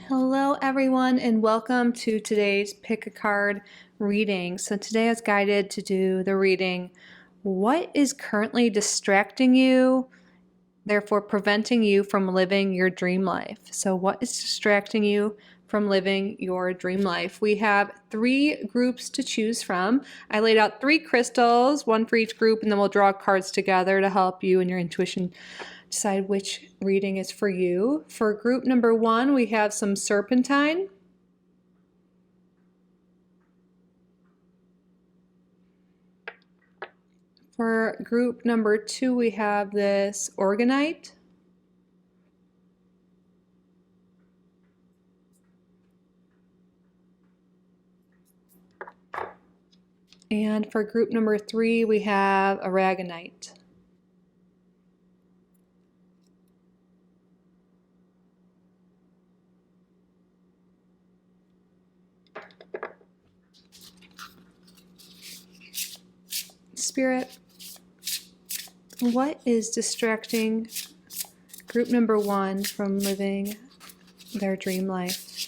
Hello everyone and welcome to today's Pick a Card reading. So today I was guided to do the reading, what is currently distracting you, therefore preventing you from living your dream life? So what is distracting you from living your dream life? We have 3 groups to choose from. I laid out 3 crystals, one for each group, and then we'll draw cards together to help you and your intuition decide which reading is for you. For group number 1, we have some serpentine. For group number 2, we have this organite. And for group number 3, we have aragonite. Spirit, what is distracting group number 1 from living their dream life?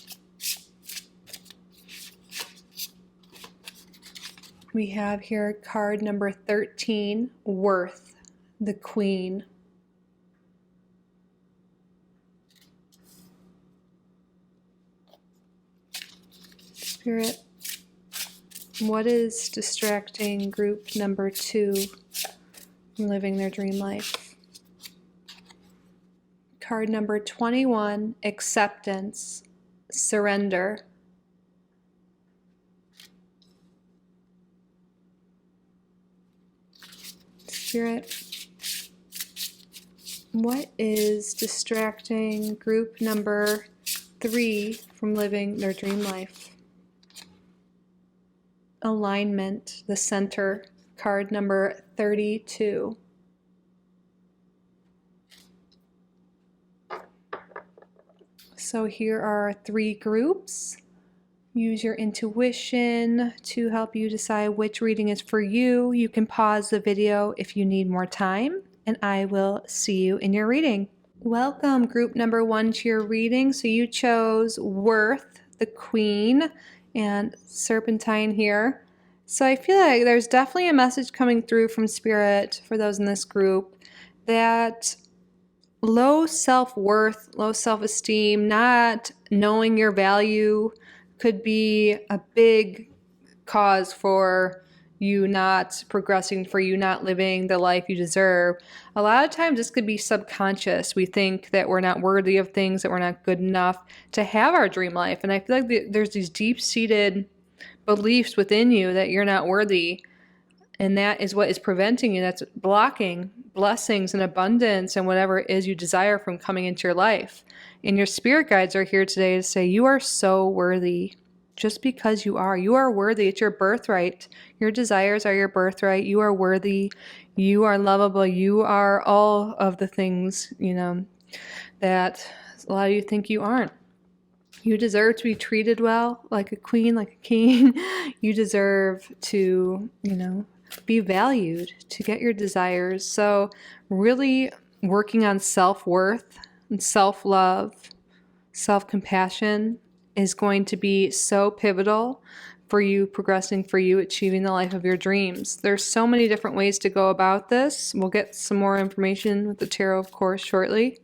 We have here card number 13, Worth, the Queen. Spirit, what is distracting group number 2 from living their dream life? Card number 21, Acceptance, Surrender. Spirit, what is distracting group number 3 from living their dream life? Alignment, the Center, card number 32. So here are 3 groups. Use your intuition to help you decide which reading is for you. You can pause the video if you need more time, and I will see you in your reading. Welcome, group number 1, to your reading. So you chose Worth, the Queen, and Serpentine here. So I feel like there's definitely a message coming through from Spirit for those in this group that low self-worth, low self-esteem, not knowing your value could be a big cause for you not progressing, for you not living the life you deserve. A lot of times this could be subconscious. We think that we're not worthy of things, that we're not good enough to have our dream life. And I feel like there's these deep-seated beliefs within you that you're not worthy. And that is what is preventing you. That's blocking blessings and abundance and whatever it is you desire from coming into your life. And your spirit guides are here today to say you are so worthy. Just because you are worthy. It's your birthright. Your desires are your birthright. You are worthy. You are lovable. You are all of the things, that a lot of you think you aren't. You deserve to be treated well, like a queen, like a king. You deserve to, be valued, to get your desires. So really working on self-worth and self-love, self-compassion is going to be so pivotal for you progressing, for you achieving the life of your dreams. There's so many different ways to go about this. We'll get some more information with the tarot, of course, shortly.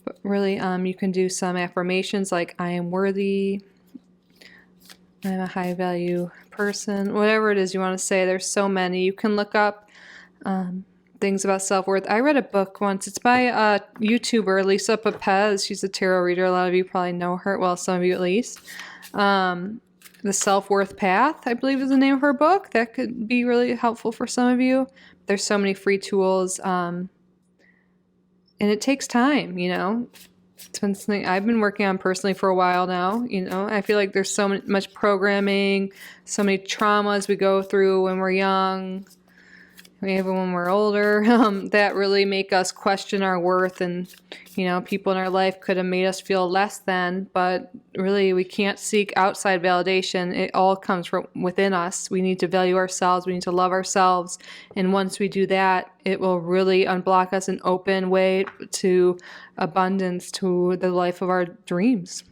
But really, you can do some affirmations like, I am worthy, I'm a high value person, whatever it is you want to say. There's so many. You can look up things about self-worth. I read a book once. It's by a YouTuber, Lisa Papez. She's a tarot reader. A lot of you probably know her. Well, some of you at least. The Self-Worth Path, I believe is the name of her book. That could be really helpful for some of you. There's so many free tools. And it takes time, It's been something I've been working on personally for a while now. I feel like there's so much programming, so many traumas we go through when we're young, even when we're older, that really make us question our worth. And, people in our life could have made us feel less than, but really we can't seek outside validation. It all comes from within us. We need to value ourselves. We need to love ourselves. And once we do that, it will really unblock us an open way to abundance, to the life of our dreams.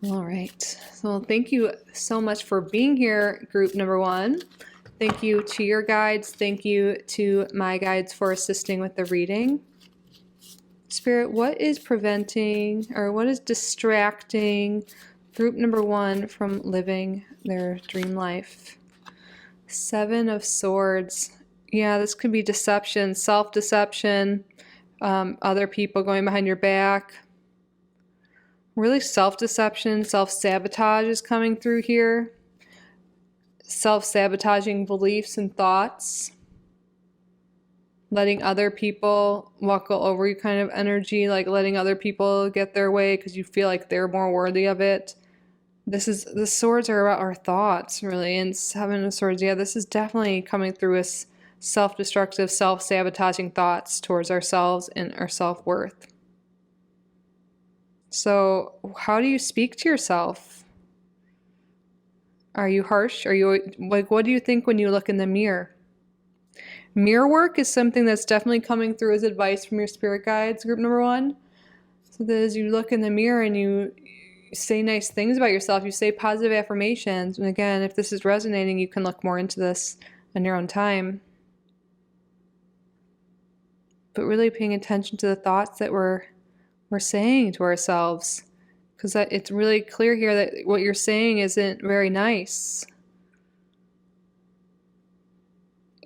All right. So thank you so much for being here, group number 1. Thank you to your guides. Thank you to my guides for assisting with the reading. Spirit, what is preventing or what is distracting group number 1 from living their dream life? 7 of Swords. Yeah, this could be deception, self-deception, other people going behind your back. Really self-deception, self-sabotage is coming through here. Self-sabotaging beliefs and thoughts. Letting other people walk all over you kind of energy, like letting other people get their way because you feel like they're more worthy of it. The swords are about our thoughts, really, and 7 of Swords, yeah, this is definitely coming through as self-destructive, self-sabotaging thoughts towards ourselves and our self-worth. So how do you speak to yourself? Are you harsh? Are you like, what do you think when you look in the mirror? Mirror work is something that's definitely coming through as advice from your spirit guides, group number 1. So that as you look in the mirror and you say nice things about yourself, you say positive affirmations. And again, if this is resonating, you can look more into this in your own time. But really paying attention to the thoughts that we're saying to ourselves, because it's really clear here that what you're saying isn't very nice.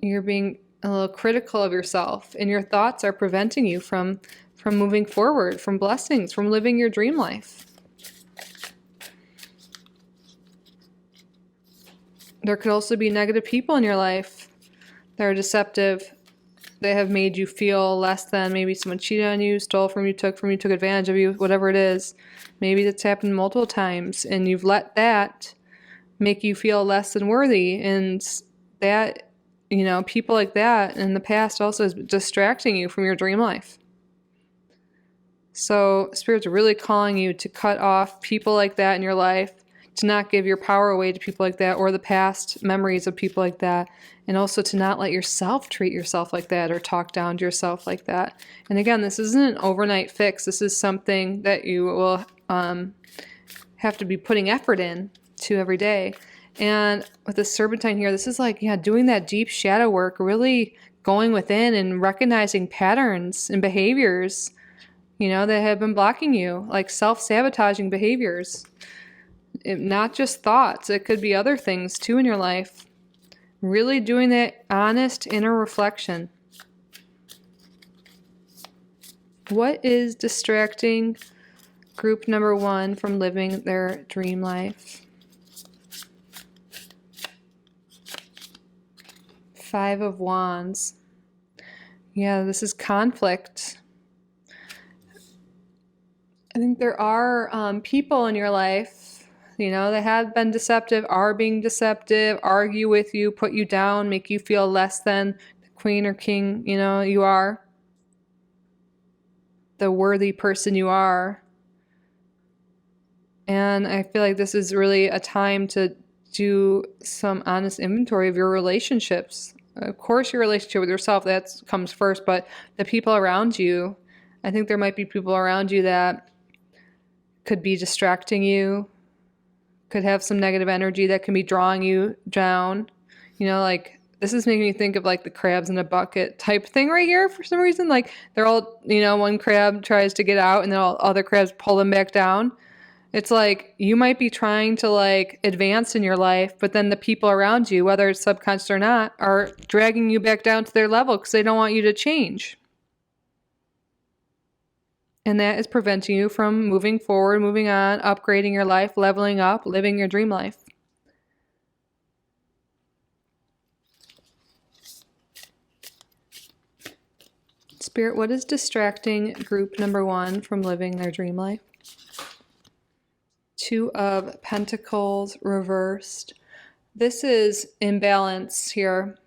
You're being a little critical of yourself, and your thoughts are preventing you from moving forward, from blessings, from living your dream life. There could also be negative people in your life that are deceptive. They have made you feel less than. Maybe someone cheated on you, stole from you, took advantage of you, whatever it is. Maybe that's happened multiple times, and you've let that make you feel less than worthy. And that, people like that in the past also is distracting you from your dream life. So Spirit's really calling you to cut off people like that in your life, to not give your power away to people like that or the past memories of people like that, and also to not let yourself treat yourself like that or talk down to yourself like that. And again, this isn't an overnight fix. This is something that you will have to be putting effort in to every day. And with the Serpentine here, this is like, doing that deep shadow work, really going within and recognizing patterns and behaviors, that have been blocking you, like self-sabotaging behaviors. Not just thoughts, it could be other things too in your life. Really doing that honest inner reflection. What is distracting group number 1 from living their dream life? 5 of Wands. Yeah, this is conflict. I think there are people in your life they have been deceptive, are being deceptive, argue with you, put you down, make you feel less than the queen or king, you are. The worthy person you are. And I feel like this is really a time to do some honest inventory of your relationships. Of course, your relationship with yourself, that comes first, but the people around you, I think there might be people around you that could be distracting you, could have some negative energy that can be drawing you down. Like this is making me think of like the crabs in a bucket type thing right here for some reason. Like they're all, one crab tries to get out and then all other crabs pull them back down. It's like you might be trying to like advance in your life, but then the people around you, whether it's subconscious or not, are dragging you back down to their level because they don't want you to change. And that is preventing you from moving forward, moving on, upgrading your life, leveling up, living your dream life. Spirit, what is distracting group number 1 from living their dream life? 2 of Pentacles reversed. This is imbalance here.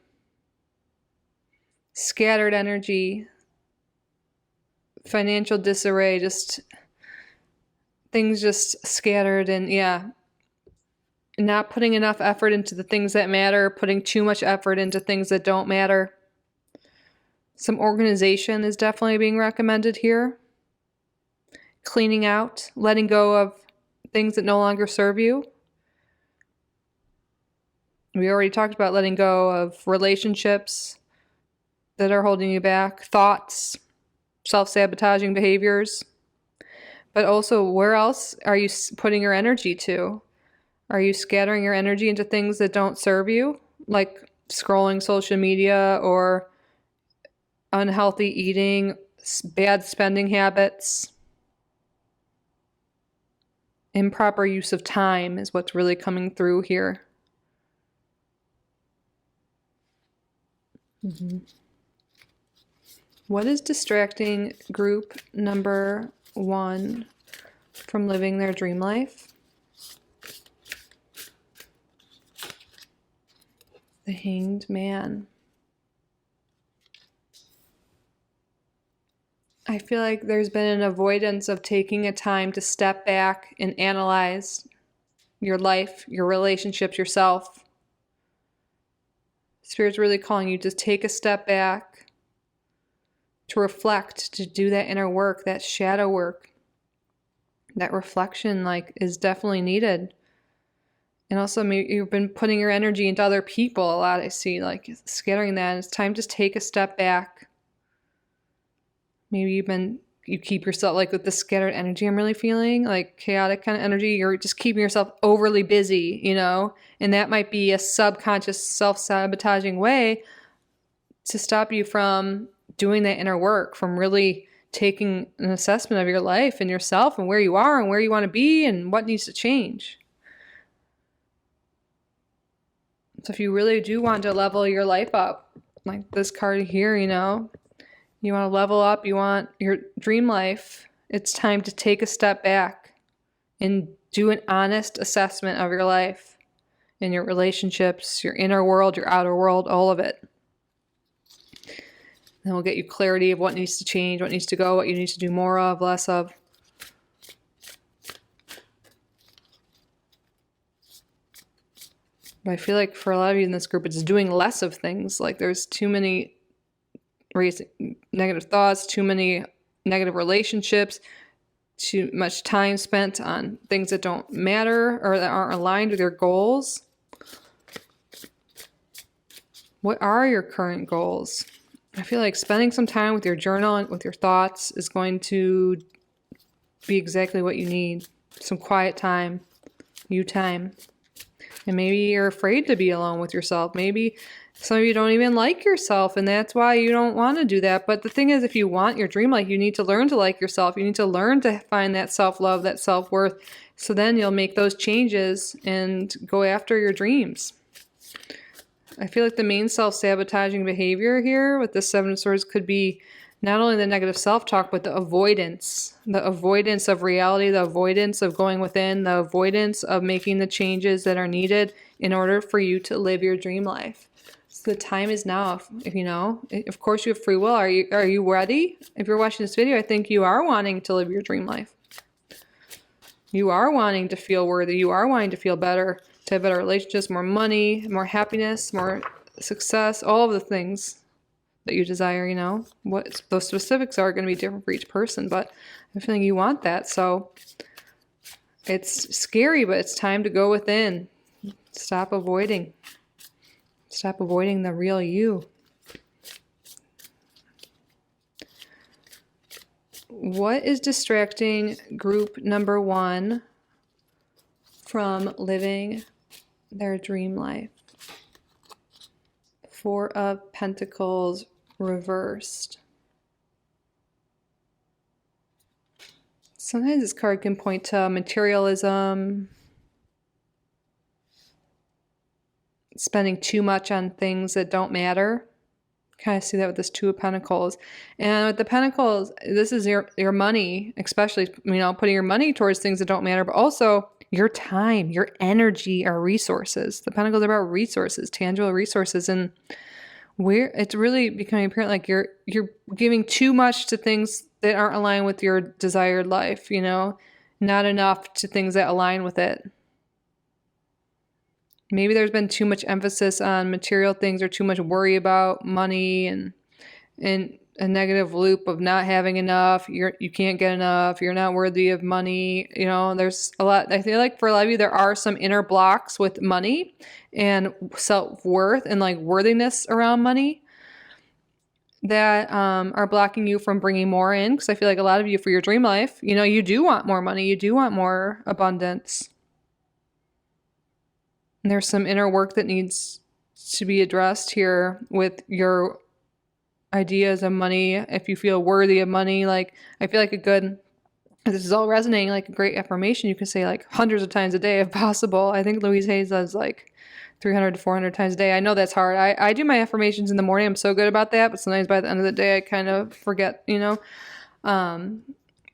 Scattered energy. Financial disarray, just things just scattered, and not putting enough effort into the things that matter, putting too much effort into things that don't matter. Some organization is definitely being recommended here. Cleaning out, letting go of things that no longer serve you. We already talked about letting go of relationships that are holding you back, thoughts, self-sabotaging behaviors. But also, where else are you putting your energy to? Are you scattering your energy into things that don't serve you, like scrolling social media or unhealthy eating, bad spending habits? Improper use of time is what's really coming through here. What is distracting group number 1 from living their dream life? The Hanged Man. I feel like there's been an avoidance of taking a time to step back and analyze your life, your relationships, yourself. Spirit's really calling you to take a step back, to reflect, to do that inner work, that shadow work. That reflection is definitely needed. And also, maybe you've been putting your energy into other people a lot, I see, scattering that. It's time to take a step back. Maybe you keep yourself, with the scattered energy I'm really feeling, chaotic kind of energy, you're just keeping yourself overly busy, and that might be a subconscious self-sabotaging way to stop you from doing that inner work, from really taking an assessment of your life and yourself and where you are and where you want to be and what needs to change. So if you really do want to level your life up, like this card here, you want to level up, you want your dream life, it's time to take a step back and do an honest assessment of your life and your relationships, your inner world, your outer world, all of it. Then we'll get you clarity of what needs to change, what needs to go, what you need to do more of, less of. But I feel like for a lot of you in this group, it's doing less of things. There's too many negative thoughts, too many negative relationships, too much time spent on things that don't matter or that aren't aligned with your goals. What are your current goals? I feel like spending some time with your journal and with your thoughts is going to be exactly what you need. Some quiet time, you time. And maybe you're afraid to be alone with yourself. Maybe some of you don't even like yourself, and that's why you don't want to do that. But the thing is, if you want your dream life, you need to learn to like yourself. You need to learn to find that self-love, that self-worth. So then you'll make those changes and go after your dreams. I feel like the main self-sabotaging behavior here with the Seven of Swords could be not only the negative self-talk, but the avoidance of reality, the avoidance of going within, the avoidance of making the changes that are needed in order for you to live your dream life. So the time is now. Of course you have free will. Are you ready? If you're watching this video, I think you are wanting to live your dream life. You are wanting to feel worthy. You are wanting to feel better, to have better relationships, more money, more happiness, more success, all of the things that you desire, What those specifics are going to be different for each person, but I'm feeling you want that. So it's scary, but it's time to go within. Stop avoiding. Stop avoiding the real you. What is distracting group number 1 from living their dream life? 4 of Pentacles reversed. Sometimes this card can point to materialism, spending too much on things that don't matter. Kind of see that with this 2 of Pentacles. And with the Pentacles, this is your money, especially, putting your money towards things that don't matter, but also your time, your energy are resources. The Pentacles are about resources, tangible resources, and it's really becoming apparent you're giving too much to things that aren't aligned with your desired life, not enough to things that align with it. Maybe there's been too much emphasis on material things or too much worry about money and a negative loop of not having enough. You can't get enough. You're not worthy of money. You know, there's a lot. I feel like for a lot of you, there are some inner blocks with money and self-worth and like worthiness around money that are blocking you from bringing more in. Because I feel like a lot of you, for your dream life, you know, you do want more money. You do want more abundance. And there's some inner work that needs to be addressed here with your ideas of money. If you feel worthy of money, like I feel like this is all resonating, like a great affirmation you can say like hundreds of times a day if possible. I think Louise Hay does like 300 to 400 times a day. I know that's hard. I do my affirmations in the morning. I'm so good about that, but sometimes by the end of the day I kind of forget, you know.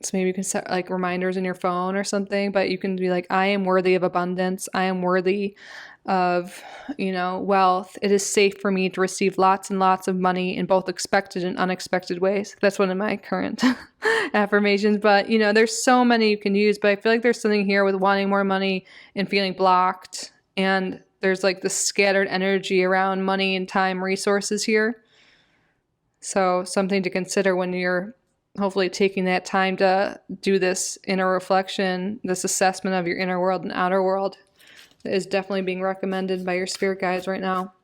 So maybe you can set like reminders in your phone or something, but you can be like, I am worthy of abundance. I am worthy of, you know, wealth. It is safe for me to receive lots and lots of money in both expected and unexpected ways. That's one of my current affirmations, but you know, there's so many you can use, but I feel like there's something here with wanting more money and feeling blocked. And there's like this scattered energy around money and time resources here. So something to consider when you're hopefully taking that time to do this inner reflection, this assessment of your inner world and outer world. Is definitely being recommended by your spirit guides right now.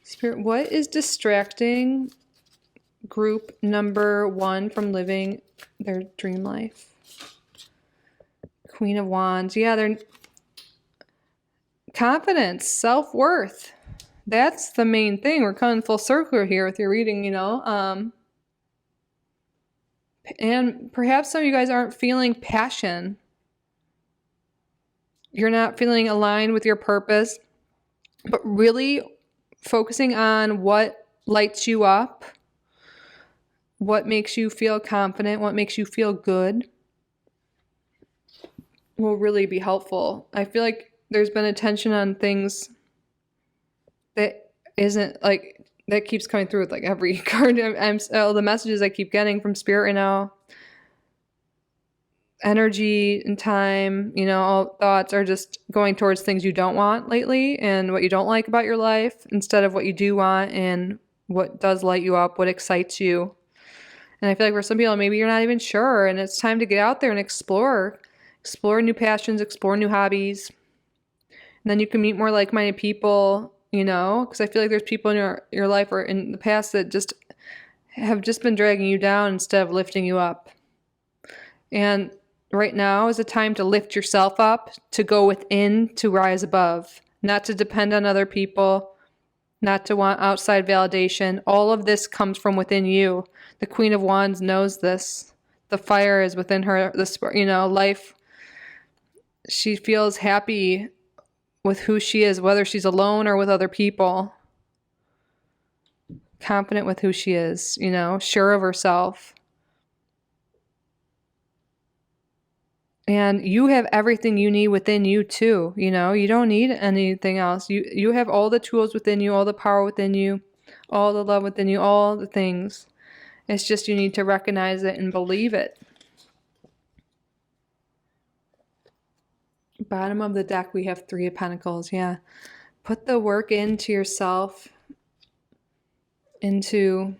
Spirit, what is distracting group number 1 from living their dream life? Queen of Wands. Yeah, they're confidence, self-worth. That's the main thing. We're coming full circle here with your reading, you know. And perhaps some of you guys aren't feeling passion. You're not feeling aligned with your purpose, but really focusing on what lights you up, what makes you feel confident, what makes you feel good will really be helpful. I feel like there's been attention on things that isn't like, that keeps coming through with like every card. The messages I keep getting from Spirit right now. Energy and time, you know, all thoughts are just going towards things you don't want lately and what you don't like about your life instead of what you do want and what does light you up, what excites you. And I feel like for some people, maybe you're not even sure, and it's time to get out there and explore new passions, explore new hobbies. And then you can meet more like-minded people, you know, because I feel like there's people in your life or in the past that just have just been dragging you down instead of lifting you up. And right now is a time to lift yourself up, to go within, to rise above, not to depend on other people, not to want outside validation. All of this comes from within you. The Queen of Wands knows this. The fire is within her, you know, life. She feels happy with who she is, whether she's alone or with other people. Confident with who she is, you know, sure of herself. And you have everything you need within you too. You know, you don't need anything else. You have all the tools within you, all the power within you, all the love within you, all the things. It's just you need to recognize it and believe it. Bottom of the deck, we have 3 of Pentacles. Yeah. Put the work into yourself, into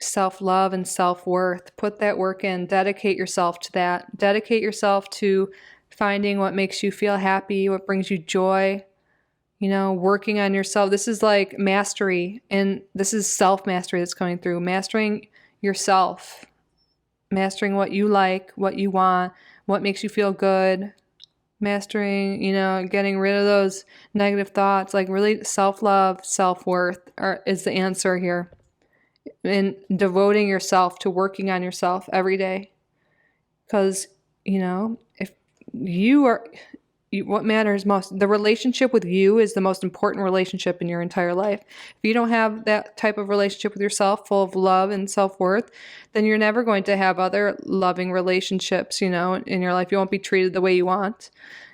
self-love and self-worth. Put that work in. Dedicate yourself to that. Dedicate yourself to finding what makes you feel happy, what brings you joy. You know, working on yourself. This is like mastery, and this is self-mastery that's coming through. Mastering yourself. Mastering what you like, what you want, what makes you feel good. Mastering, you know, getting rid of those negative thoughts. Like really self-love, self-worth is the answer here. And devoting yourself to working on yourself every day. Because, you know, if what matters most, the relationship with you is the most important relationship in your entire life. If you don't have that type of relationship with yourself, full of love and self-worth, then you're never going to have other loving relationships, you know, in your life. You won't be treated the way you want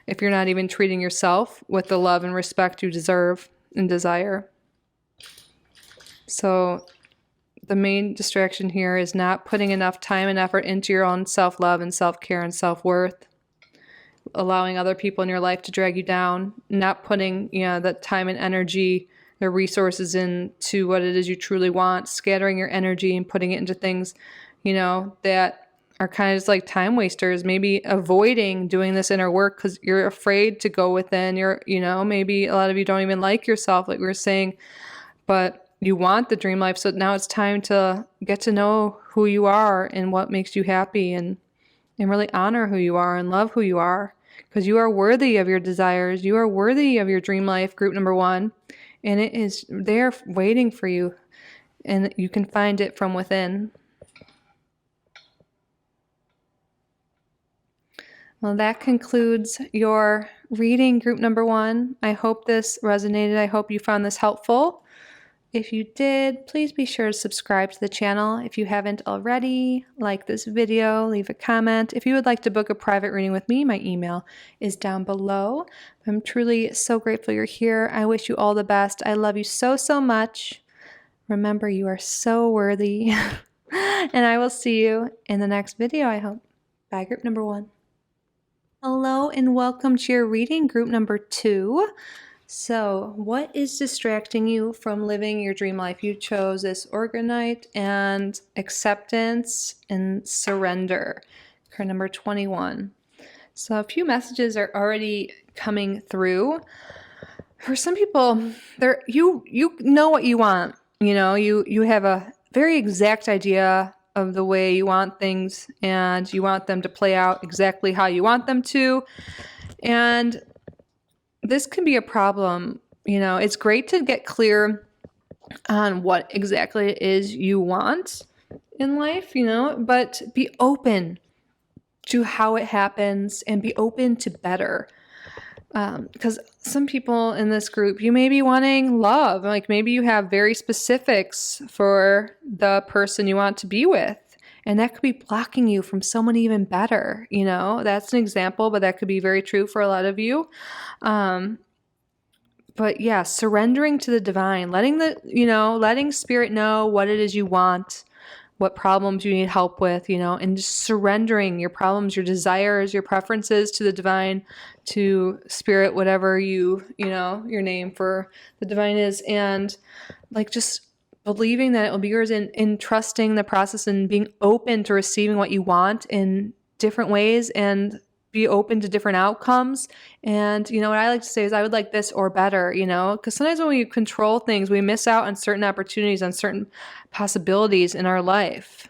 if you're not even treating yourself with the love and respect you deserve and desire. So the main distraction here is not putting enough time and effort into your own self-love and self-care and self-worth. Allowing other people in your life to drag you down, not putting, you know, that time and energy their resources into what it is you truly want, scattering your energy and putting it into things, that are kind of just like time wasters, maybe avoiding doing this inner work because you're afraid to go within. Maybe a lot of you don't even like yourself, like we were saying, but you want the dream life. So now it's time to get to know who you are and what makes you happy, and really honor who you are and love who you are, because you are worthy of your desires. You are worthy of your dream life, group number 1, and it is there waiting for you, and you can find it from within. Well, that concludes your reading, group number 1. I hope this resonated. I hope you found this helpful. If you did, please be sure to subscribe to the channel. If you haven't already, like this video, leave a comment. If you would like to book a private reading with me, my email is down below. I'm truly so grateful you're here. I wish you all the best. I love you so, so much. Remember, you are so worthy. And I will see you in the next video, I hope. Bye, group number 1. Hello and welcome to your reading, group number 2. So, what is distracting you from living your dream life? You chose this organite and acceptance and surrender, card number 21. So, a few messages are already coming through. For some people, you know what you want. You have a very exact idea of the way you want things, and you want them to play out exactly how you want them to. And this can be a problem. It's great to get clear on what exactly it is you want in life, but be open to how it happens and be open to better. Because some people in this group, you may be wanting love. Like maybe you have very specifics for the person you want to be with, and that could be blocking you from someone even better. That's an example, but that could be very true for a lot of you. But yeah, surrendering to the divine, letting spirit know what it is you want, what problems you need help with, and just surrendering your problems, your desires, your preferences to the divine, to spirit, whatever your name for the divine is, and like just believing that it will be yours, and trusting the process and being open to receiving what you want in different ways, and be open to different outcomes. And what I like to say is I would like this or better, because sometimes when we control things, we miss out on certain opportunities, on certain possibilities in our life.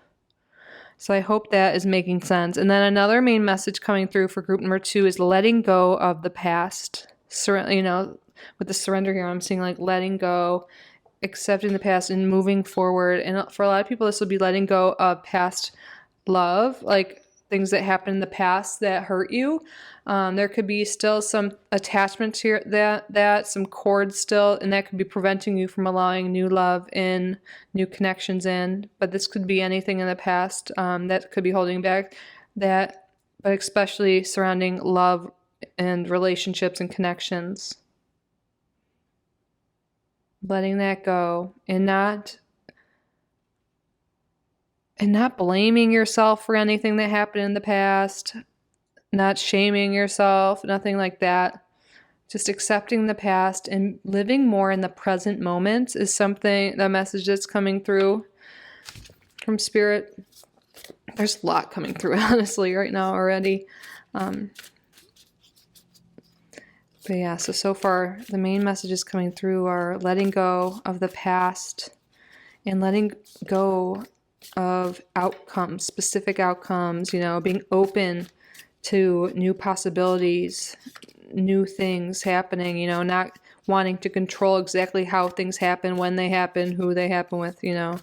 So I hope that is making sense. And then another main message coming through for group number 2 is letting go of the past. With the surrender here, I'm seeing like letting go, accepting the past, and moving forward. And for a lot of people, this will be letting go of past love, like things that happened in the past that hurt you. There could be still some attachment to that some cords still, and that could be preventing you from allowing new love in, new connections in. But this could be anything in the past that could be holding back that, but especially surrounding love and relationships and connections. Letting that go, and not blaming yourself for anything that happened in the past, not shaming yourself, nothing like that. Just accepting the past and living more in the present moment is the message that's coming through from spirit. There's a lot coming through, honestly, right now already. But yeah, so far the main messages coming through are letting go of the past and letting go of outcomes, specific outcomes, being open to new possibilities, new things happening, not wanting to control exactly how things happen, when they happen, who they happen with, because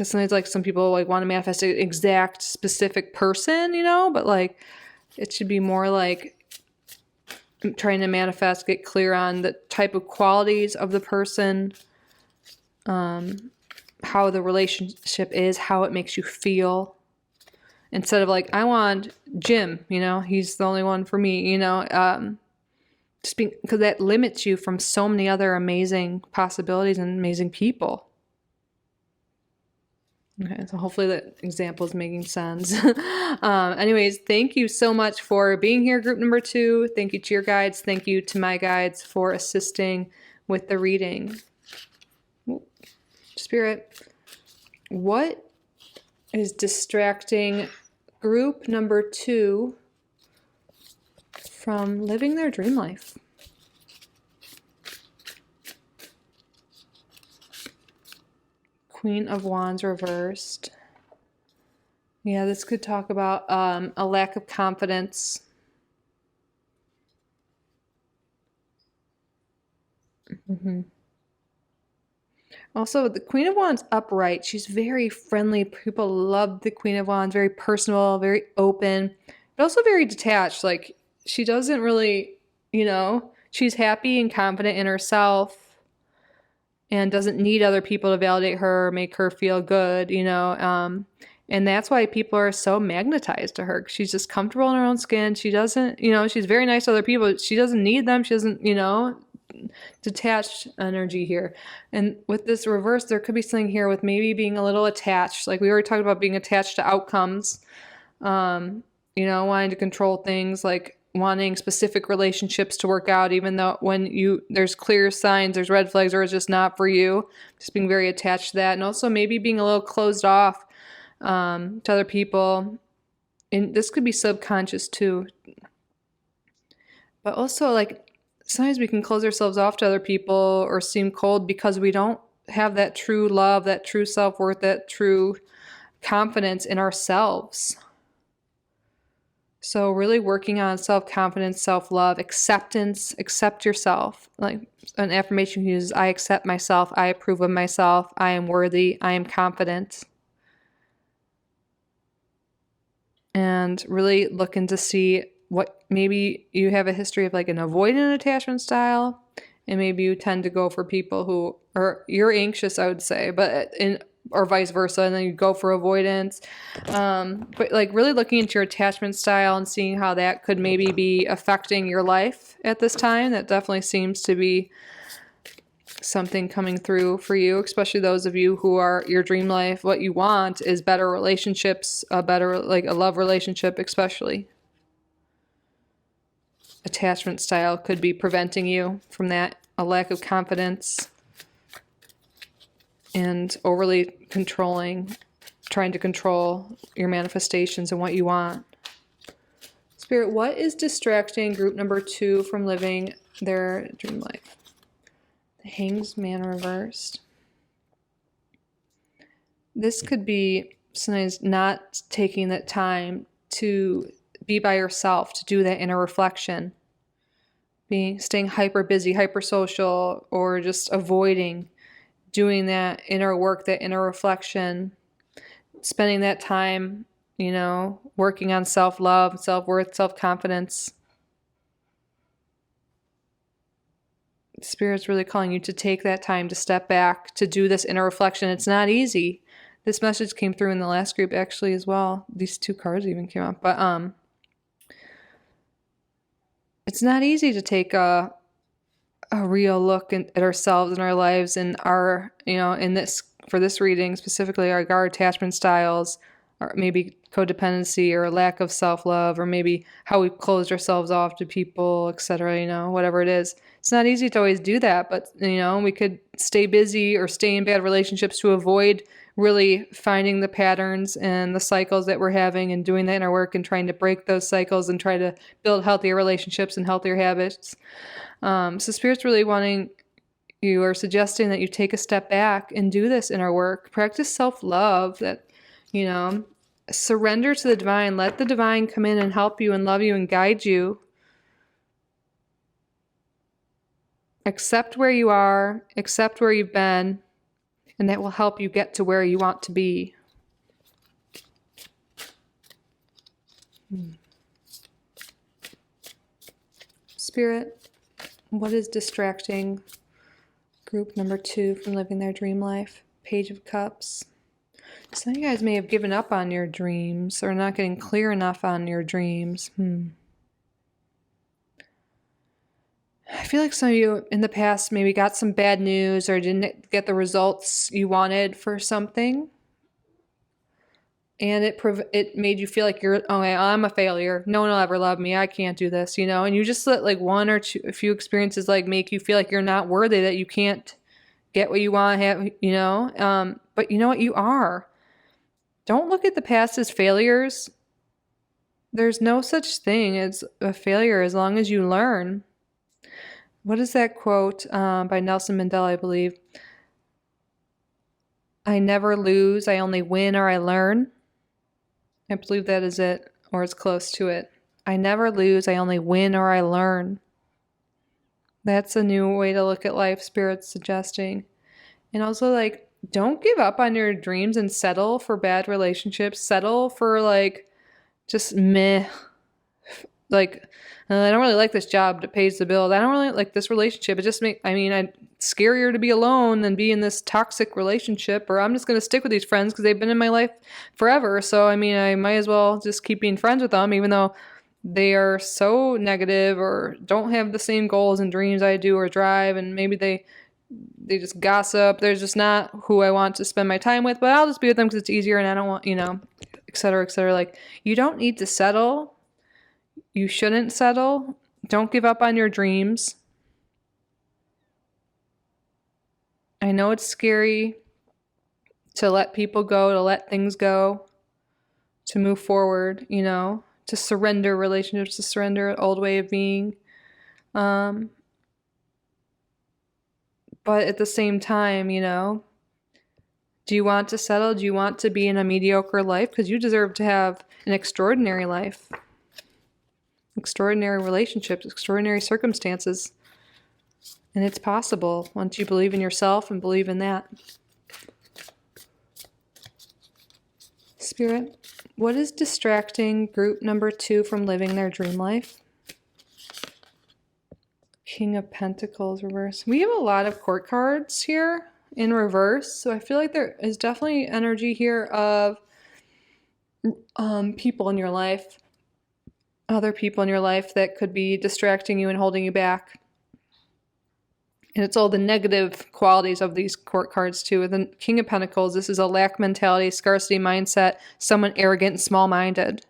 sometimes like some people like want to manifest an exact specific person, but like it should be more like trying to manifest, get clear on the type of qualities of the person, how the relationship is, how it makes you feel, instead of like, I want Jim, he's the only one for me, just because that limits you from so many other amazing possibilities and amazing people. Okay, so hopefully that example is making sense. Anyways, thank you so much for being here, group number 2. Thank you to your guides. Thank you to my guides for assisting with the reading. Spirit, what is distracting group number 2 from living their dream life? Queen of Wands reversed. Yeah, this could talk about a lack of confidence. Also, the Queen of Wands upright. She's very friendly. People love the Queen of Wands. Very personal, very open, but also very detached. Like, she doesn't really, she's happy and confident in herself and doesn't need other people to validate her or make her feel good, and that's why people are so magnetized to her. She's just comfortable in her own skin. She doesn't, she's very nice to other people. She doesn't need them. She doesn't, detached energy here. And with this reverse, there could be something here with maybe being a little attached. Like we already talked about being attached to outcomes, wanting to control things, like wanting specific relationships to work out, even though when there's clear signs, there's red flags, or it's just not for you, just being very attached to that. And also maybe being a little closed off to other people. And this could be subconscious too. But also, like, sometimes we can close ourselves off to other people or seem cold because we don't have that true love, that true self-worth, that true confidence in ourselves. So really working on self-confidence, self-love, acceptance, accept yourself. Like an affirmation you use, I accept myself, I approve of myself, I am worthy, I am confident. And really looking to see what maybe you have a history of, like an avoidant attachment style, and maybe you tend to go for people who are, you're anxious, I would say, or vice versa, and then you go for avoidance. But like really looking into your attachment style and seeing how that could maybe be affecting your life at this time. That definitely seems to be something coming through for you, especially those of you who are your dream life. What you want is better relationships, a love relationship, especially. Attachment style could be preventing you from that, a lack of confidence and overly controlling, trying to control your manifestations and what you want. Spirit, what is distracting group number 2 from living their dream life? The Hanged Man reversed. This could be sometimes not taking that time to be by yourself, to do that inner reflection, staying hyper busy, hyper social, or just avoiding doing that inner work, that inner reflection, spending that time, working on self-love, self-worth, self-confidence. Spirit's really calling you to take that time to step back, to do this inner reflection. It's not easy. This message came through in the last group actually as well. These 2 cards even came up, but it's not easy to take a real look at ourselves and our lives and our, for this reading specifically, our attachment styles, or maybe codependency or lack of self-love, or maybe how we've closed ourselves off to people, etc., whatever it is. It's not easy to always do that, but, we could stay busy or stay in bad relationships to avoid really finding the patterns and the cycles that we're having and doing that in our work and trying to break those cycles and try to build healthier relationships and healthier habits. So Spirit's really wanting you, or suggesting that you take a step back and do this inner work. Practice self-love, that, surrender to the divine. Let the divine come in and help you and love you and guide you. Accept where you are, accept where you've been, and that will help you get to where you want to be. Spirit, what is distracting group number 2 from living their dream life? Page of Cups. Some of you guys may have given up on your dreams or not getting clear enough on your dreams. I feel like some of you in the past maybe got some bad news or didn't get the results you wanted for something. and it made you feel like okay, I'm a failure. No one will ever love me. I can't do this, and you just let like one or two, a few experiences like make you feel like you're not worthy, that you can't get what you want to have. But you know what? You are. Don't look at the past as failures. There's no such thing as a failure as long as you learn. What is that quote by Nelson Mandela, I believe? I never lose, I only win or I learn. I believe that is it, or it's close to it. I never lose, I only win or I learn. That's a new way to look at life, Spirit's suggesting. And also, like, don't give up on your dreams and settle for bad relationships. Settle for, like, just meh. Like, I don't really like this job that pays the bills. I don't really like this relationship. It just it's scarier to be alone than be in this toxic relationship, or I'm just going to stick with these friends because they've been in my life forever. So, I might as well just keep being friends with them, even though they are so negative or don't have the same goals and dreams I do or drive, and maybe they just gossip. They're just not who I want to spend my time with, but I'll just be with them because it's easier and I don't want, et cetera, et cetera. Like, you don't need to settle. You shouldn't settle. Don't give up on your dreams. I know it's scary to let people go, to let things go, to move forward, to surrender relationships, to surrender an old way of being. But at the same time, do you want to settle? Do you want to be in a mediocre life? Because you deserve to have an extraordinary life. Extraordinary relationships, extraordinary circumstances. And it's possible once you believe in yourself and believe in that. Spirit, what is distracting group number 2 from living their dream life? King of Pentacles reverse. We have a lot of court cards here in reverse. So I feel like there is definitely energy here of people in your life. Other people in your life that could be distracting you and holding you back. And it's all the negative qualities of these court cards too. With the King of Pentacles, this is a lack mentality, scarcity mindset, someone arrogant and small-minded.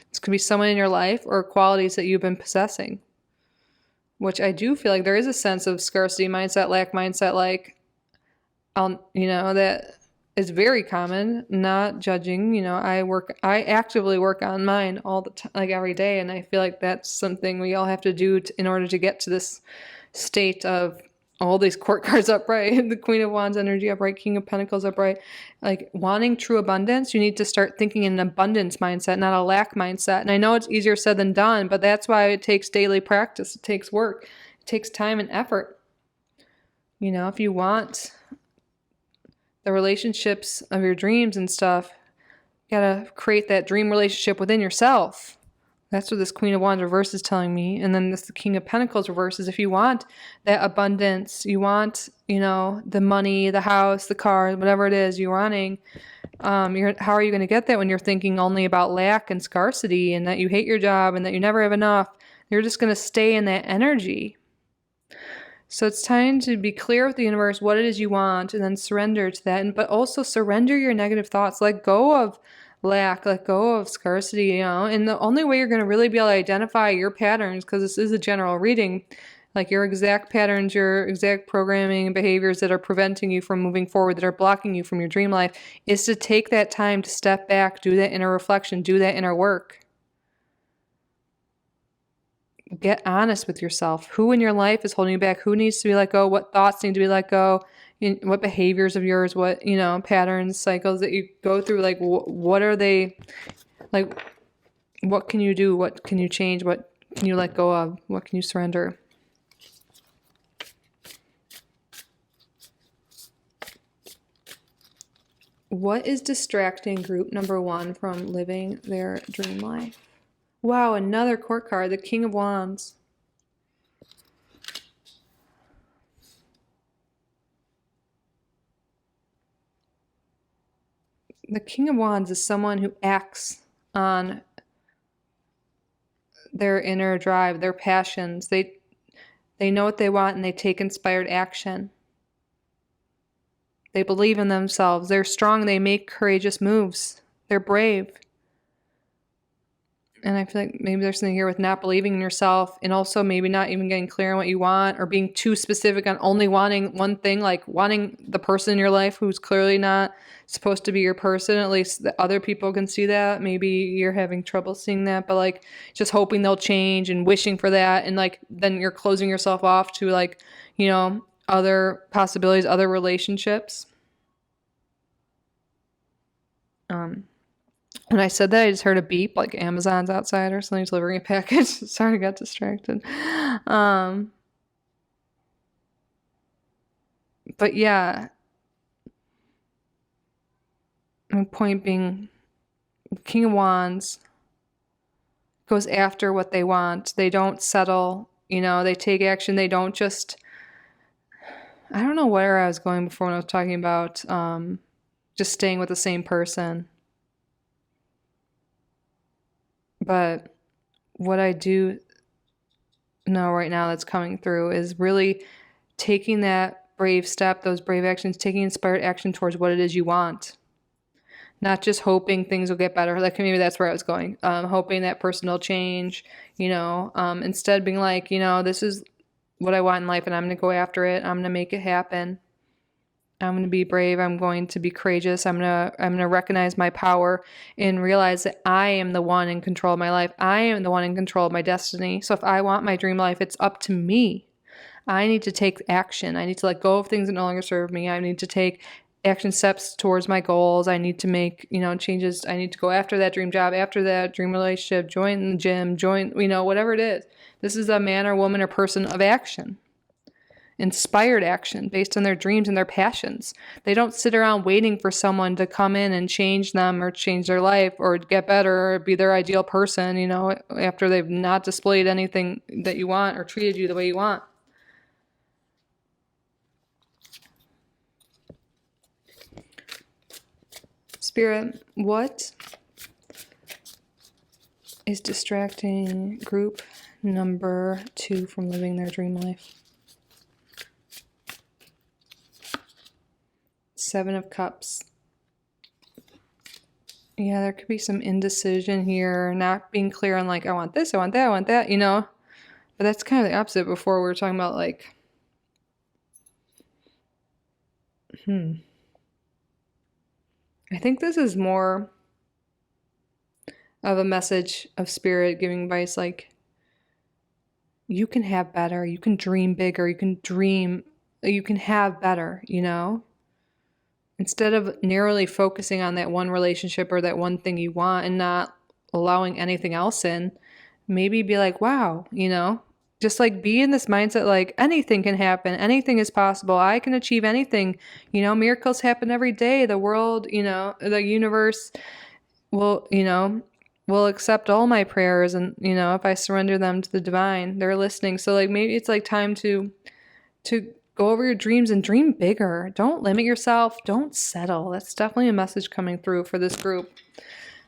This could be someone in your life or qualities that you've been possessing. Which I do feel like there is a sense of scarcity mindset, lack mindset, like, that is very common. Not judging, I actively work on mine all the time, like every day, and I feel like that's something we all have to do in order to get to this state of all these court cards upright, the Queen of Wands energy upright, King of Pentacles upright, like wanting true abundance. You need to start thinking in an abundance mindset, not a lack mindset. And I know it's easier said than done, but that's why it takes daily practice. It takes work. It takes time and effort. If you want the relationships of your dreams and stuff, you gotta create that dream relationship within yourself. That's what this Queen of Wands reverse is telling me. And then the King of Pentacles reverse is, if you want that abundance, you want, the money, the house, the car, whatever it is you're wanting, how are you going to get that when you're thinking only about lack and scarcity and that you hate your job and that you never have enough? You're just going to stay in that energy. So it's time to be clear with the universe what it is you want and then surrender to that. But also surrender your negative thoughts. Let go of lack, let go of scarcity, and the only way you're going to really be able to identify your patterns, because this is a general reading, like your exact patterns, your exact programming and behaviors that are preventing you from moving forward, that are blocking you from your dream life, is to take that time to step back, do that inner reflection, do that inner work. Get honest with yourself. Who in your life is holding you back? Who needs to be let go? What thoughts need to be let go? What behaviors of yours, what, patterns, cycles that you go through, like, what are they, like, what can you do? What can you change? What can you let go of? What can you surrender? What is distracting group number 1 from living their dream life? Wow, another court card, the King of Wands. The King of Wands is someone who acts on their inner drive, their passions. They know what they want and they take inspired action. They believe in themselves. They're strong. They make courageous moves. They're brave. And I feel like maybe there's something here with not believing in yourself, and also maybe not even getting clear on what you want, or being too specific on only wanting one thing, like wanting the person in your life who's clearly not supposed to be your person. At least the other people can see that. Maybe you're having trouble seeing that, but like just hoping they'll change and wishing for that. And like then you're closing yourself off to like, you know, other possibilities, other relationships. When I said that, I just heard a beep, like Amazon's outside or something delivering a package. Sorry, I got distracted. But yeah, my point being, King of Wands goes after what they want. They don't settle, you know, they take action. They don't just, I don't know where I was going before when I was talking about just staying with the same person. But what I do know right now that's coming through is really taking that brave step, those brave actions, taking inspired action towards what it is you want. Not just hoping things will get better. Like maybe that's where I was going. Hoping that person will change, you know. Instead being like, you know, this is what I want in life and I'm going to go after it. I'm going to make it happen. I'm going to be brave. I'm going to be courageous. I'm going to recognize my power and realize that I am the one in control of my life. I am the one in control of my destiny. So if I want my dream life, it's up to me. I need to take action. I need to let go of things that no longer serve me. I need to take action steps towards my goals. I need to make, you know, changes. I need to go after that dream job, after that dream relationship, join the gym, join, you know, whatever it is. This is a man or woman or person of action. Inspired action based on their dreams and their passions. They don't sit around waiting for someone to come in and change them or change their life or get better or be their ideal person, you know, after they've not displayed anything that you want or treated you the way you want. Spirit, what is distracting group number 2 from living their dream life? 7 of Cups. Yeah, there could be some indecision here, not being clear on like, I want this, I want that, I want that, you know. But that's kind of the opposite. Before we were talking about like, I think this is more of a message of spirit giving advice like, you can have better, you can dream bigger, you can have better, you know? Instead of narrowly focusing on that one relationship or that one thing you want and not allowing anything else in, maybe be like, wow, you know, just like be in this mindset like anything can happen, anything is possible, I can achieve anything, you know, miracles happen every day, the world, you know, the universe will, you know, will accept all my prayers, and, you know, if I surrender them to the divine, they're listening. So like maybe it's like time to go over your dreams and dream bigger. Don't limit yourself. Don't settle. That's definitely a message coming through for this group.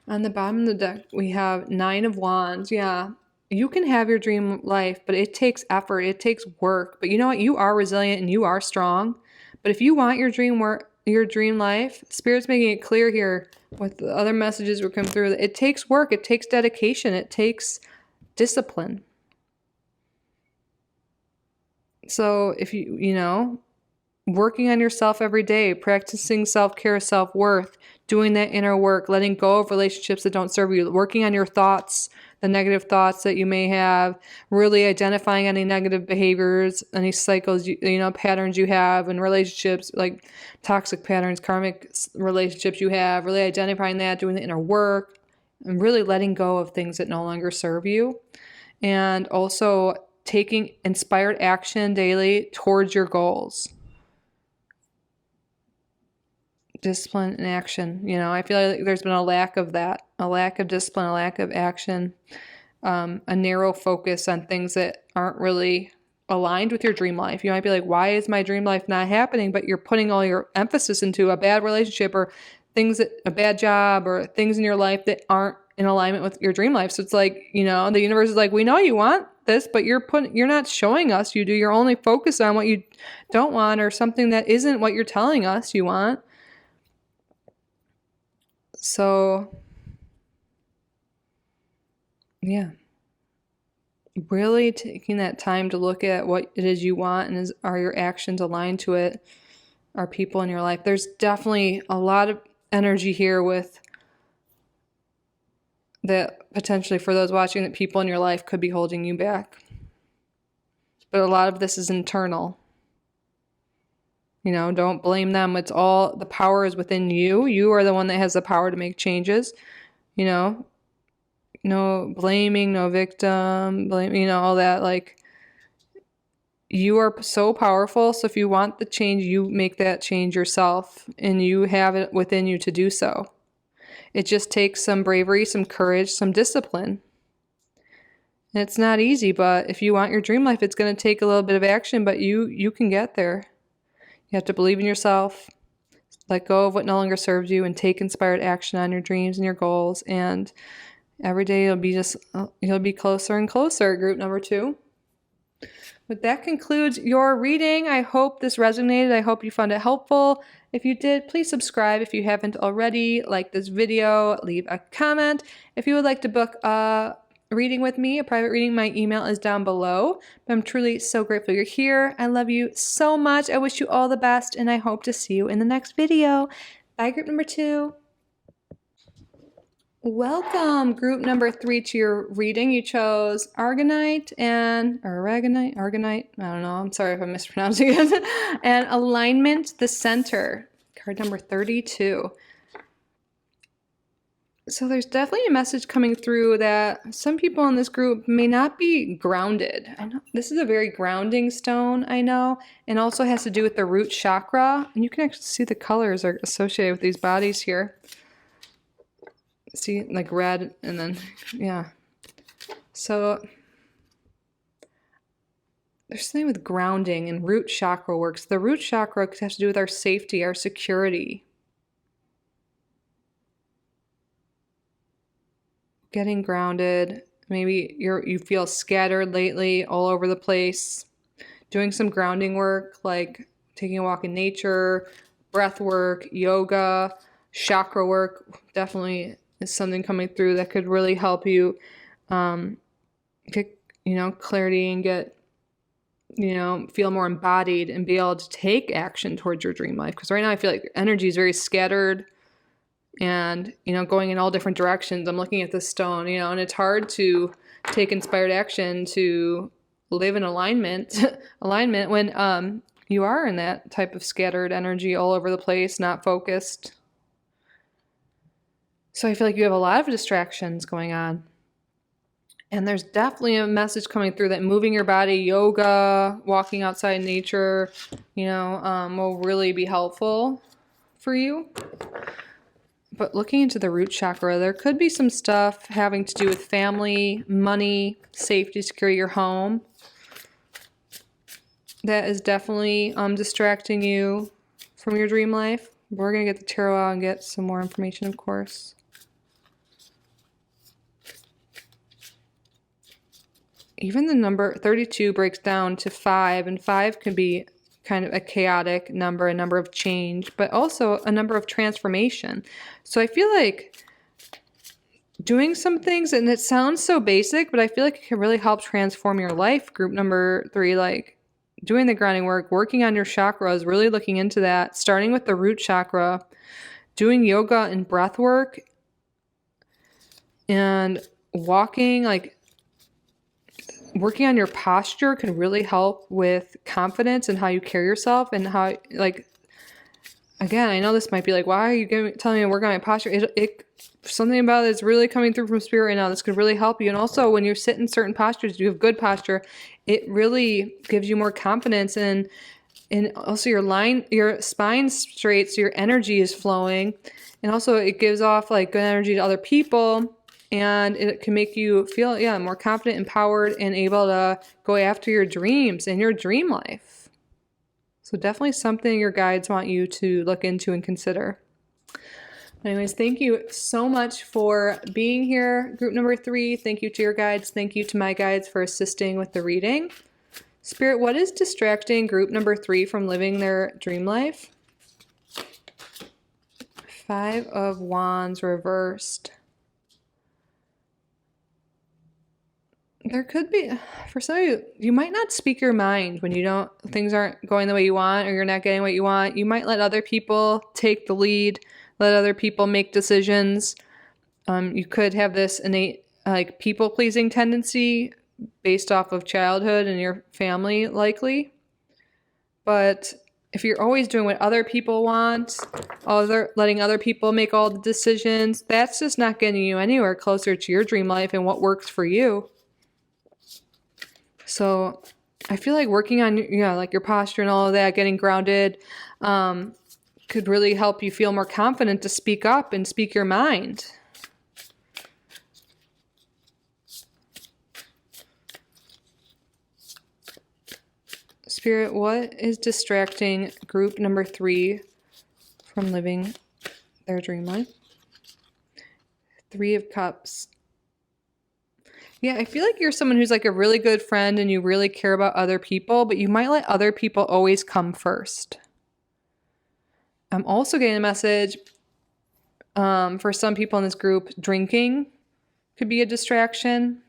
On the bottom of the deck, we have 9 of Wands. Yeah, you can have your dream life, but it takes effort. It takes work. But you know what? You are resilient and you are strong. But if you want your dream life, Spirit's making it clear here with the other messages we're coming through. It takes work. It takes dedication. It takes discipline. So if you know, working on yourself every day, practicing self-care, self-worth, doing that inner work, letting go of relationships that don't serve you, working on your thoughts, the negative thoughts that you may have, really identifying any negative behaviors, any cycles, you know, patterns you have in relationships, like toxic patterns, karmic relationships you have, really identifying that, doing the inner work, and really letting go of things that no longer serve you. And also taking inspired action daily towards your goals. Discipline and action. You know, I feel like there's been a lack of that, a lack of discipline, a lack of action, a narrow focus on things that aren't really aligned with your dream life. You might be like, why is my dream life not happening? But you're putting all your emphasis into a bad relationship or things that, a bad job or things in your life that aren't in alignment with your dream life. So it's like, you know, the universe is like, we know you want this, but you're not showing us you do. You're only focused on what you don't want or something that isn't what you're telling us you want. So, yeah. Really taking that time to look at what it is you want and are your actions aligned to it? Are people in your life? There's definitely a lot of energy here with that potentially for those watching, that people in your life could be holding you back. But a lot of this is internal. Don't blame them. It's all, the power is within you. You are the one that has the power to make changes. No blaming, no victim, all that. Like, you are so powerful. So if you want the change, you make that change yourself, and you have it within you to do so. It just takes some bravery, some courage, some discipline. And it's not easy, but if you want your dream life, it's going to take a little bit of action, but you can get there. You have to believe in yourself, let go of what no longer serves you, and take inspired action on your dreams and your goals. And every day you'll be closer and closer, group number 2. But that concludes your reading. I hope this resonated. I hope you found it helpful. If you did, please subscribe if you haven't already. Like this video, leave a comment. If you would like to book a reading with me, a private reading, my email is down below. But I'm truly so grateful you're here. I love you so much. I wish you all the best, and I hope to see you in the next video. Bye, group number 2. Welcome, group number 3, to your reading. You chose Aragonite, I don't know, I'm sorry if I'm mispronouncing it, and Alignment, the Center, card number 32. So there's definitely a message coming through that some people in this group may not be grounded. I know this is a very grounding stone, and also has to do with the root chakra, and you can actually see the colors are associated with these bodies here. See, like red, and then, yeah. So there's something with grounding and root chakra works. The root chakra has to do with our safety, our security. Getting grounded. Maybe you feel scattered lately, all over the place. Doing some grounding work, like taking a walk in nature, breath work, yoga, chakra work, definitely is something coming through that could really help you get clarity and get feel more embodied and be able to take action towards your dream life. Because right now I feel like your energy is very scattered and going in all different directions. I'm looking at this stone, and it's hard to take inspired action to live in alignment when you are in that type of scattered energy all over the place, not focused. So I feel like you have a lot of distractions going on. And there's definitely a message coming through that moving your body, yoga, walking outside in nature, will really be helpful for you. But looking into the root chakra, there could be some stuff having to do with family, money, safety, security, your home. That is definitely distracting you from your dream life. We're going to get the tarot out and get some more information, of course. Even the number 32 breaks down to 5, and 5 can be kind of a chaotic number, a number of change, but also a number of transformation. So I feel like doing some things, and it sounds so basic, but I feel like it can really help transform your life. Group number 3, like doing the grounding work, working on your chakras, really looking into that, starting with the root chakra, doing yoga and breath work, and walking, like working on your posture can really help with confidence and how you carry yourself, and how, like, again, I know this might be like, why are you telling me to work on my posture? Something about it's really coming through from spirit right now. This could really help you. And also when you sit in certain postures, you have good posture, it really gives you more confidence, and also your spine straight, so your energy is flowing. And also it gives off like good energy to other people. And it can make you feel, more confident, empowered, and able to go after your dreams and your dream life. So definitely something your guides want you to look into and consider. Anyways, thank you so much for being here, group number 3. Thank you to your guides. Thank you to my guides for assisting with the reading. Spirit, what is distracting group number 3 from living their dream life? 5 Five of Wands reversed. There could be, for some of you, you might not speak your mind when things aren't going the way you want, or you're not getting what you want. You might let other people take the lead, let other people make decisions. You could have this innate, like, people-pleasing tendency based off of childhood and your family, likely. But if you're always doing what other people want, letting other people make all the decisions, that's just not getting you anywhere closer to your dream life and what works for you. So I feel like working on, like your posture and all of that, getting grounded, could really help you feel more confident to speak up and speak your mind. Spirit, what is distracting group number 3 from living their dream life? 3 of Cups. Yeah, I feel like you're someone who's like a really good friend and you really care about other people, but you might let other people always come first. I'm also getting a message for some people in this group, drinking could be a distraction.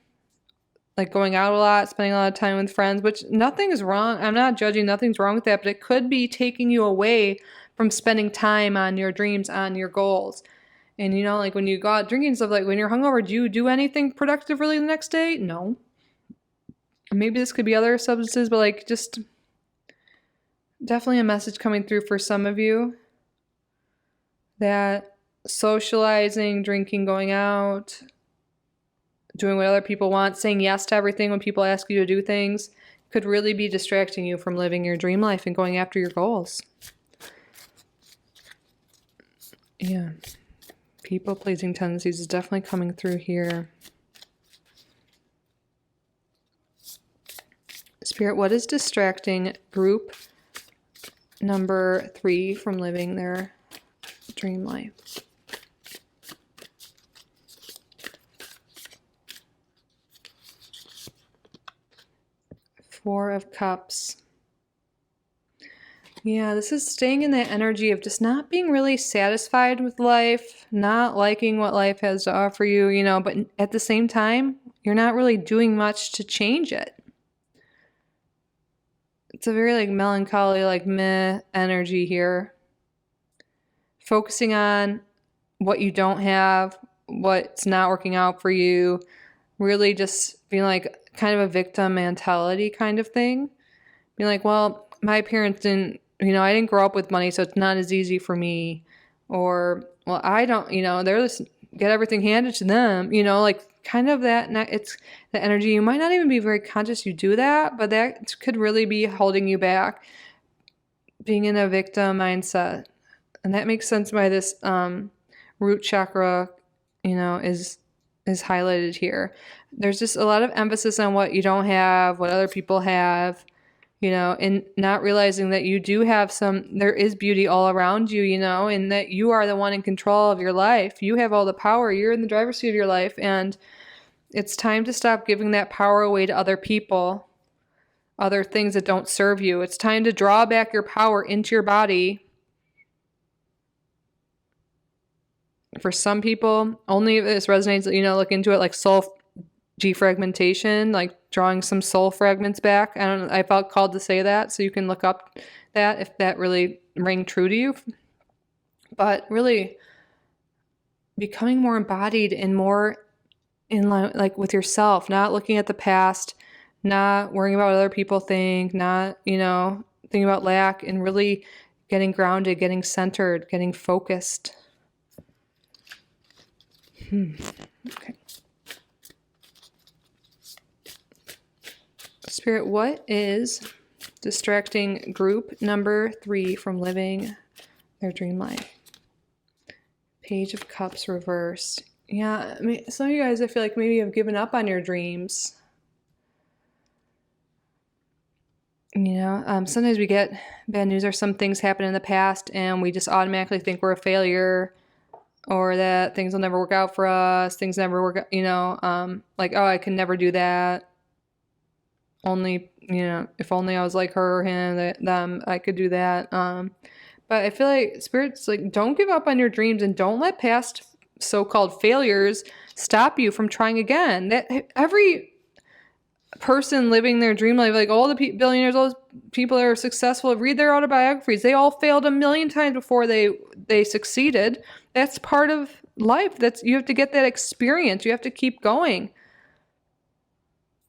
Like going out a lot, spending a lot of time with friends, which nothing is wrong. I'm not judging, nothing's wrong with that, but it could be taking you away from spending time on your dreams, on your goals. And like when you go out drinking stuff, like when you're hungover, do you do anything productive really the next day? No. Maybe this could be other substances, but like just definitely a message coming through for some of you that socializing, drinking, going out, doing what other people want, saying yes to everything when people ask you to do things could really be distracting you from living your dream life and going after your goals. Yeah. People-pleasing tendencies is definitely coming through here. Spirit, what is distracting group number 3 from living their dream life? Four of Cups. Yeah, this is staying in that energy of just not being really satisfied with life, not liking what life has to offer you, but at the same time, you're not really doing much to change it. It's a very like melancholy, like meh energy here. Focusing on what you don't have, what's not working out for you, really just being like kind of a victim mentality kind of thing. Being like, well, my parents didn't, I didn't grow up with money, so it's not as easy for me. Or, well, I don't, they're just get everything handed to them, like kind of that, it's the energy. You might not even be very conscious you do that, but that could really be holding you back, being in a victim mindset. And that makes sense why this root chakra, is highlighted here. There's just a lot of emphasis on what you don't have, what other people have, and not realizing that you do have there is beauty all around you, and that you are the one in control of your life. You have all the power. You're in the driver's seat of your life. And it's time to stop giving that power away to other people, other things that don't serve you. It's time to draw back your power into your body. For some people, only if this resonates, look into it, like soul defragmentation, like drawing some soul fragments back. I felt called to say that, so you can look up that if that really rang true to you. But really becoming more embodied and more in line, like with yourself, not looking at the past, not worrying about what other people think, not, thinking about lack, and really getting grounded, getting centered, getting focused. Okay. Spirit, what is distracting group number 3 from living their dream life? Page of Cups reversed. Yeah, some of you guys, I feel like maybe have given up on your dreams. Sometimes we get bad news or some things happen in the past and we just automatically think we're a failure, or that things will never work out for us, things never work out, like, oh, I can never do that. Only, if only I was like her or him, them, I could do that. But I feel like Spirit's like, don't give up on your dreams and don't let past so-called failures stop you from trying again. That every person living their dream life, like all the billionaires, all those people that are successful, read their autobiographies. They all failed a million times before they succeeded. That's part of life. You have to get that experience. You have to keep going.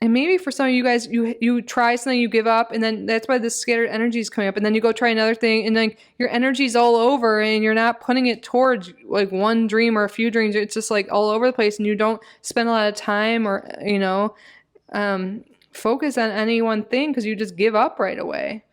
And maybe for some of you guys, you try something, you give up, and then that's why this scattered energy is coming up. And then you go try another thing, and then your energy's all over, and you're not putting it towards like one dream or a few dreams. It's just like all over the place, and you don't spend a lot of time or focus on any one thing because you just give up right away.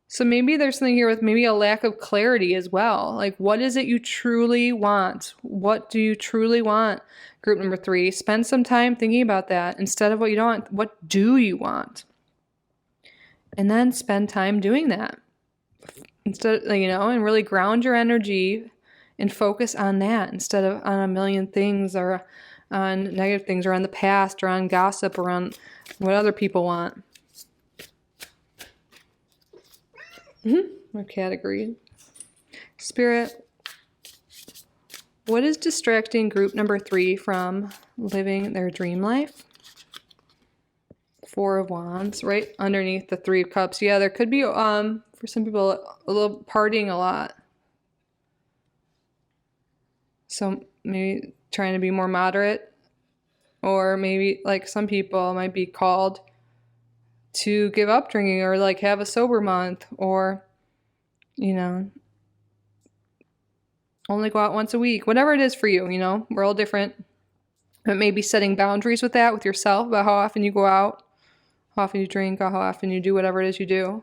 So maybe there's something here with maybe a lack of clarity as well. Like, what is it you truly want? What do you truly want? Group number 3, spend some time thinking about that instead of what you don't want. What do you want? And then spend time doing that instead, and really ground your energy and focus on that instead of on a million things or on negative things or on the past or on gossip or on what other people want. My cat agreed. Spirit, what is distracting group number 3 from living their dream life? 4 of Wands, right underneath the 3 of Cups. Yeah, there could be, for some people, a little partying a lot. So maybe trying to be more moderate, or maybe like some people might be called to give up drinking or like have a sober month, or only go out once a week, whatever it is for you. We're all different, but maybe setting boundaries with that with yourself about how often you go out, how often you drink, how often you do whatever it is you do,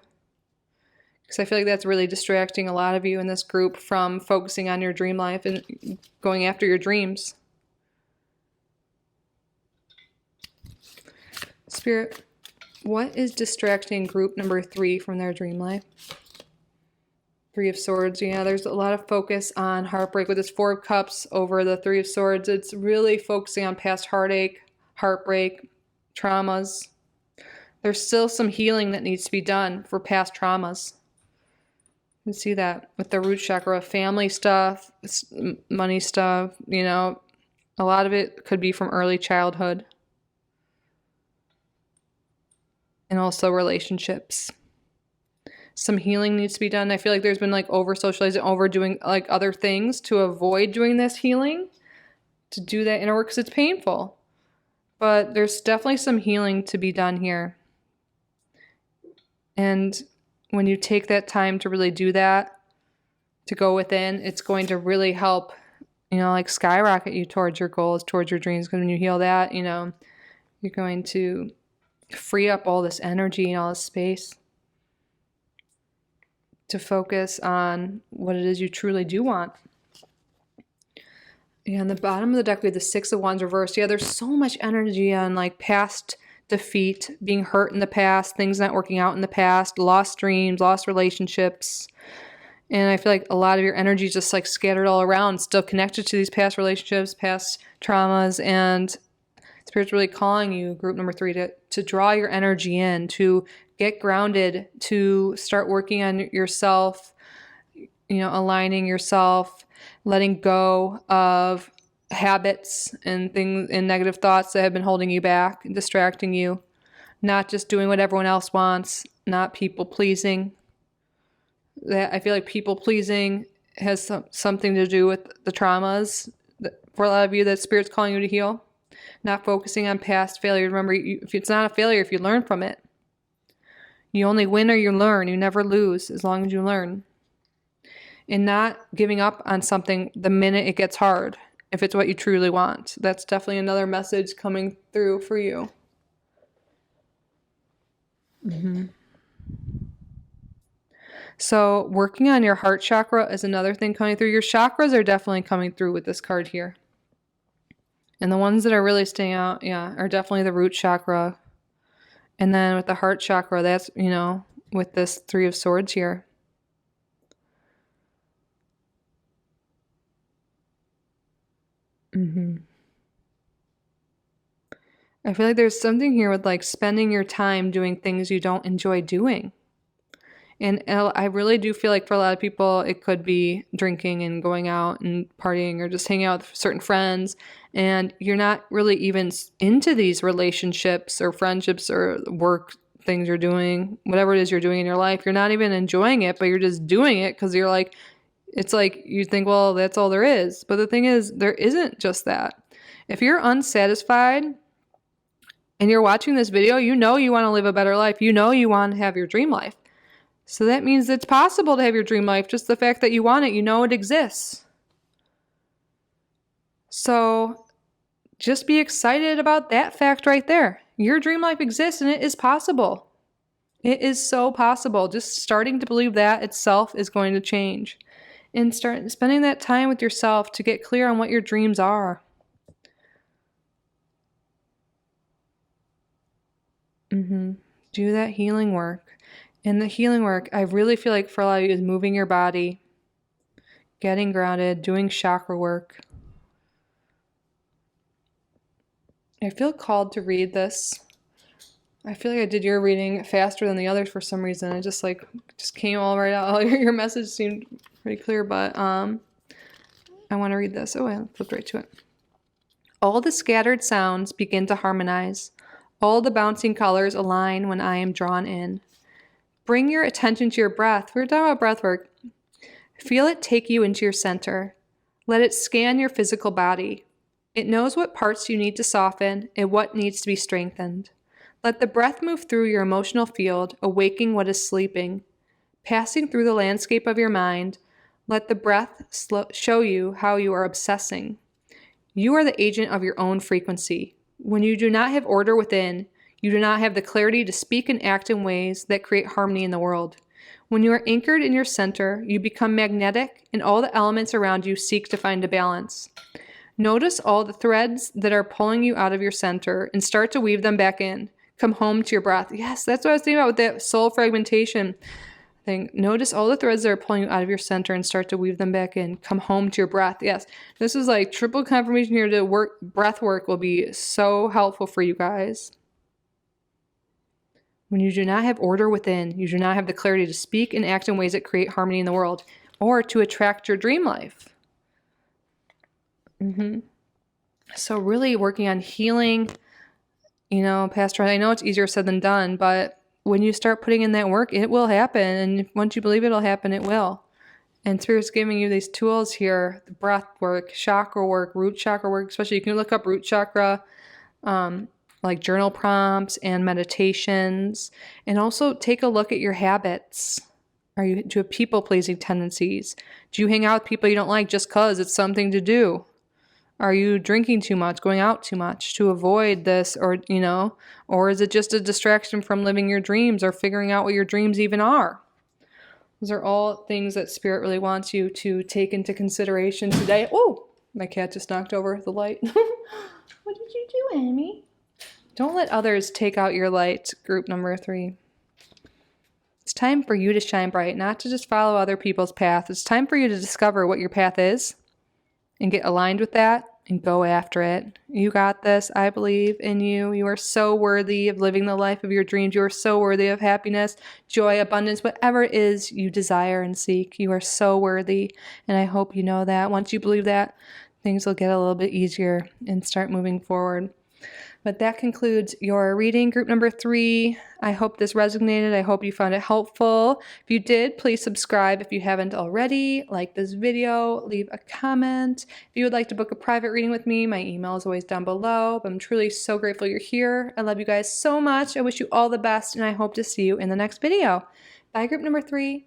because I feel like that's really distracting a lot of you in this group from focusing on your dream life and going after your dreams. Spirit, what is distracting group number 3 from their dream life? 3 of Swords. Yeah, there's a lot of focus on heartbreak with this 4 of Cups over the 3 of Swords. It's really focusing on past heartache, heartbreak, traumas. There's still some healing that needs to be done for past traumas. You can see that with the root chakra, family stuff, money stuff, a lot of it could be from early childhood. And also relationships. Some healing needs to be done. I feel like there's been like over socializing, overdoing like other things to avoid doing this healing, to do that inner work because it's painful. But there's definitely some healing to be done here. And when you take that time to really do that, to go within, it's going to really help, like skyrocket you towards your goals, towards your dreams. Because when you heal that, you're going to free up all this energy and all this space to focus on what it is you truly do want. Yeah, on the bottom of the deck, we have the 6 of Wands reversed. Yeah, there's so much energy on like past defeat, being hurt in the past, things not working out in the past, lost dreams, lost relationships. And I feel like a lot of your energy is just like scattered all around, still connected to these past relationships, past traumas, and Spirit's really calling you, group number 3, to draw your energy in, to get grounded, to start working on yourself, aligning yourself, letting go of habits and things and negative thoughts that have been holding you back and distracting you, not just doing what everyone else wants, not people pleasing. That I feel like people pleasing has something to do with the traumas for a lot of you that Spirit's calling you to heal. Not focusing on past failure. Remember, if it's not a failure, if you learn from it. You only win or you learn. You never lose as long as you learn. And not giving up on something the minute it gets hard, if it's what you truly want. That's definitely another message coming through for you. So working on your heart chakra is another thing coming through. Your chakras are definitely coming through with this card here. And the ones that are really staying out, are definitely the root chakra. And then with the heart chakra, that's, with this 3 of Swords here. I feel like there's something here with like spending your time doing things you don't enjoy doing. And I really do feel like for a lot of people, it could be drinking and going out and partying or just hanging out with certain friends. And you're not really even into these relationships or friendships or work things you're doing, whatever it is you're doing in your life. You're not even enjoying it, but you're just doing it because you're like, it's like you think, well, that's all there is. But the thing is, there isn't just that. If you're unsatisfied and you're watching this video, you know you want to live a better life. You know you want to have your dream life. So that means it's possible to have your dream life. Just the fact that you want it, you know it exists. So just be excited about that fact right there. Your dream life exists and it is possible. It is so possible. Just starting to believe that itself is going to change. And start spending that time with yourself to get clear on what your dreams are. Do that healing work. And the healing work, I really feel like for a lot of you is moving your body, getting grounded, doing chakra work. I feel called to read this. I feel like I did your reading faster than the others for some reason. I just came all right out. Your message seemed pretty clear, but I want to read this. Oh, I flipped right to it. All the scattered sounds begin to harmonize. All the bouncing colors align when I am drawn in. Bring your attention to your breath. We're talking about breath work. Feel it take you into your center. Let it scan your physical body. It knows what parts you need to soften and what needs to be strengthened. Let the breath move through your emotional field, awaking what is sleeping. Passing through the landscape of your mind, let the breath show you how you are obsessing. You are the agent of your own frequency. When you do not have order within, you do not have the clarity to speak and act in ways that create harmony in the world. When you are anchored in your center, you become magnetic and all the elements around you seek to find a balance. Notice all the threads that are pulling you out of your center and start to weave them back in. Come home to your breath. Yes, that's what I was thinking about with that soul fragmentation thing. Notice all the threads that are pulling you out of your center and start to weave them back in. Come home to your breath. Yes, this is like triple confirmation here to work. Breath work will be so helpful for you guys. When you do not have order within, you do not have the clarity to speak and act in ways that create harmony in the world or to attract your dream life. So really working on healing, Pastor, I know it's easier said than done, but when you start putting in that work, it will happen. And once you believe it'll happen, it will. And Spirit's giving you these tools here, the breath work, chakra work, root chakra work, especially you can look up root chakra, like journal prompts and meditations, and also take a look at your habits. Do you have people-pleasing tendencies? Do you hang out with people you don't like just because it's something to do? Are you drinking too much, going out too much to avoid this, or is it just a distraction from living your dreams or figuring out what your dreams even are? Those are all things that Spirit really wants you to take into consideration today. Oh, my cat just knocked over the light. What did you do, Amy? Don't let others take out your light, group number 3. It's time for you to shine bright, not to just follow other people's path. It's time for you to discover what your path is and get aligned with that and go after it. You got this. I believe in you. You are so worthy of living the life of your dreams. You are so worthy of happiness, joy, abundance, whatever it is you desire and seek. You are so worthy. And I hope you know that. Once you believe that, things will get a little bit easier and start moving forward. But that concludes your reading, group number 3. I hope this resonated. I hope you found it helpful. If you did, please subscribe if you haven't already. Like this video, leave a comment. If you would like to book a private reading with me, my email is always down below. But I'm truly so grateful you're here. I love you guys so much. I wish you all the best, and I hope to see you in the next video. Bye, group number 3.